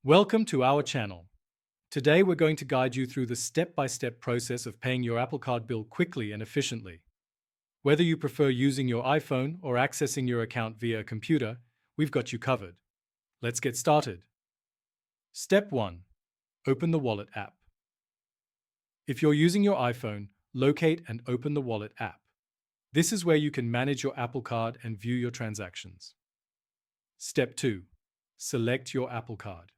Welcome to our channel. Today we're going to guide you through the step-by-step process of paying your Apple Card bill quickly and efficiently. Whether you prefer using your iPhone or accessing your account via a computer, we've got you covered. Let's get started. Step 1. Open the Wallet app. If you're using your iPhone, locate and open the Wallet app. This is where you can manage your Apple Card and view your transactions. Step 2. Select your Apple Card.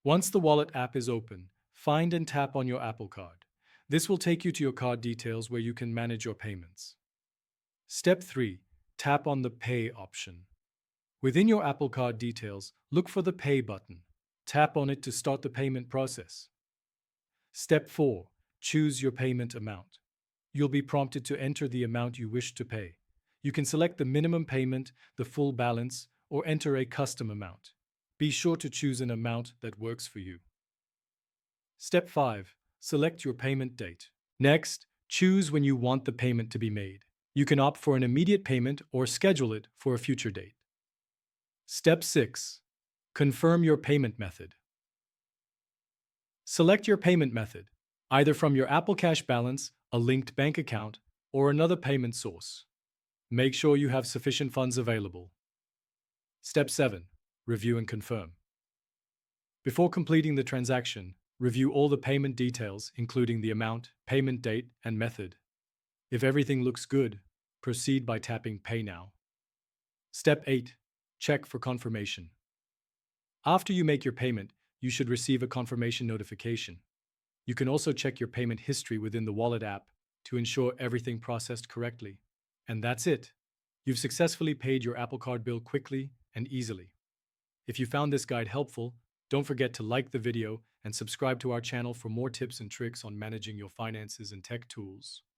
Once the Wallet app is open, find and tap on your Apple Card. This will take you to your card details where you can manage your payments. Step 3. Tap on the Pay option. Within your Apple Card details, look for the Pay button. Tap on it to start the payment process. Step 4. Choose your payment amount. You'll be prompted to enter the amount you wish to pay. You can select the minimum payment, the full balance, or enter a custom amount. Be sure to choose an amount that works for you. Step 5. Select your payment date. Next, choose when you want the payment to be made. You can opt for an immediate payment or schedule it for a future date. Step 6. Confirm your payment method. Select your payment method, either from your Apple Cash balance, a linked bank account, or another payment source. Make sure you have sufficient funds available. Step 7. Review and confirm. Before completing the transaction, review all the payment details, including the amount, payment date, and method. If everything looks good, proceed by tapping Pay Now. Step 8. Check for confirmation. After you make your payment, you should receive a confirmation notification. You can also check your payment history within the Wallet app to ensure everything processed correctly. And that's it. You've successfully paid your Apple Card bill quickly and easily. If you found this guide helpful, don't forget to like the video and subscribe to our channel for more tips and tricks on managing your finances and tech tools.